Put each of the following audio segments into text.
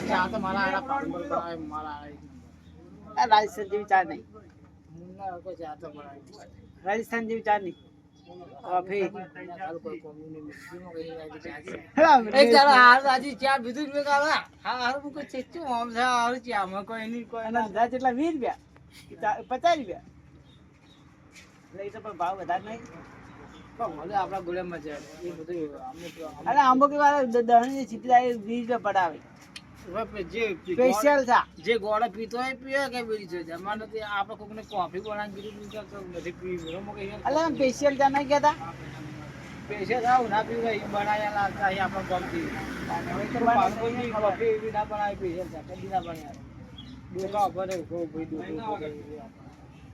ચા તો મારા આડા પાડું કરાય મારા આ રાજસ્થાન જેવી ચા નહીં. મુન્ના કોઈ ચા તો બનાવી રાજસ્થાન જેવી ચા નહીં. કોફી કોઈ કોમી નહીં કઈ રાજી ચા છે હા, એક તારા હાર રાજી ચા બીજું જ કાલા હા હાર હું કોઈ ચેચું આમ છે હાર ચા માં કોઈ નહીં કોઈ એના લીધા જેટલા 20 રૂપિયા 50 રૂપિયા એટલે એ તો પણ ભાવ વધારે નહીં. પણ ભલે આપણા ગોળામાં છે એ બધું અરે અમુક વાર દહની ચીપી 20 રૂપિયા પડાવે જે સ્પેશિયલ ચા. જે ગોળા પીતો હોય પીવે કે બીડી છે જમાનો તે આપણે કોકને કોફી બનાવી દીધી તો નથી પીવી એમ કઈ એટલે સ્પેશિયલ ચા નહીં કહેતા. પૈસા થાવ ના પીવે એ બનાવ્યા લાગતા અહીં આપણે ગમતી પાનકોની કોફી એવી ના બનાવી પૈસા છે કદી ના બનાવે ડોકા ભરે ઉભો ભાઈ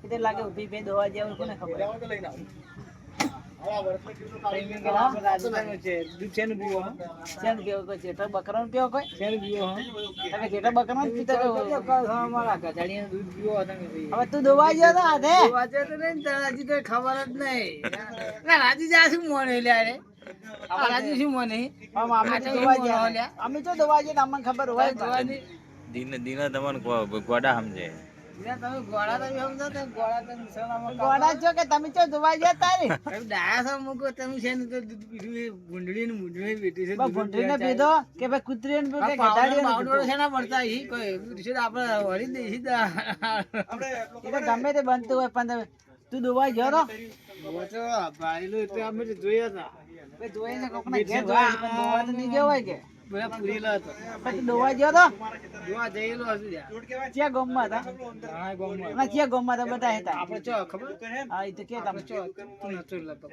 એટલે લાગે ઉભી બે દોવા જેવું કોને ખબર. શેનું પીવો કોઈ જેઠો બકરાનું પીવો કોઈ તમે જેઠો બકરાનું જ પીતા હવે તું દોવા ગયો તો હાથે રાજી તો ખબર જ નહીં રાજી જા શું મોને લ્યારે રાજી શું મોને અમે તો દોવા જઈએ અમને ખબર હોય દીના તમને ગોડા સમજે તમે ગોળા તો સમજો તો ગોળા તો મિશ્રણમાં ગોડા છો કે તમે ચો દોવા ગયા તારે ડાયા છો મૂકો તમે છે ને તો ગુંડળી ને મુંડળી બેઠી છે ભૂંડરીને પીધો કે ભાઈ કૂતરીને પીધો કે પાવડર ગધાડીને છે ના પડતા ઈ કોઈ છે આપણે વળી દે સીધા એ તો ગમે તે બનતું હોય પણ તું દોવા ગયો તો તો ભાઈલું એટલે અમે તો જોયા હતા ભાઈ જોઈને કોકના ઘેર જોયા પણ દોવા તો નહીં ગયો હોય કે બધા પૂરેલા હતો પછી દોવા ગયો તો જોવા જયેલો હશે ક્યાં ગામમાં હતા હા ગોમમાં ના ક્યાં ગામમાં હતા બધા હતા આપણે ચો ખબર હા એ તો કે તમે ચો તું નતો લગતો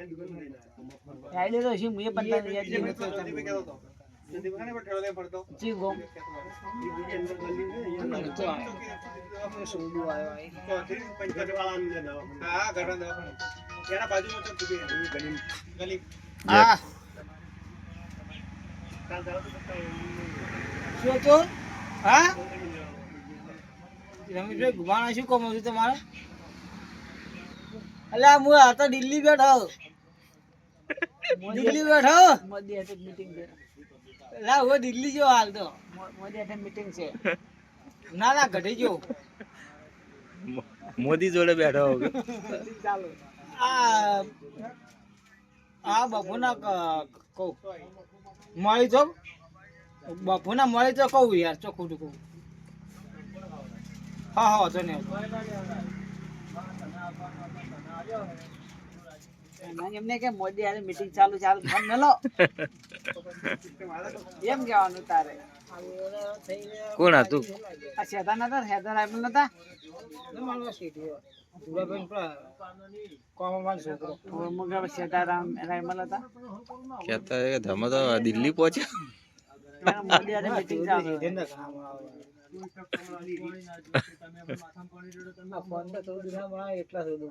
આઈડિયા તો શું મેં પણ તને યાદ નહીં જી ગોમ નતો આવ્યો સોડું આવ્યો હા શું તો હા રમેશભાઈ ઘુમાણા શું કામ હતું તમારે અલ્યા હું આ તો દિલ્હી બેઠો મોદી હાથે મીટિંગ છે લા હું દિલ્હી જો હાલ તો મોદી હાથે મીટિંગ છે ના ના ઘટી જો મોદી જોડે બેઠો ચાલો આ બપોરના કહું મળી તો બપોરના મળી તો કહું યાર ચોખ્ખું કહું હા હા વાંધો નહીં એમને કે મોદી હાથે મીટિંગ ચાલુ ફોન મેલો એમ કહેવાનું તારે. કોણ હતું આ શેતા નતા શેતા રાયમલ નતા શેતા રાયમલ હતા કહેતા કે તમે તો દિલ્હી પહોંચ્યા મોદી હાથે મીટિંગ ચાલુ એટલા સુધી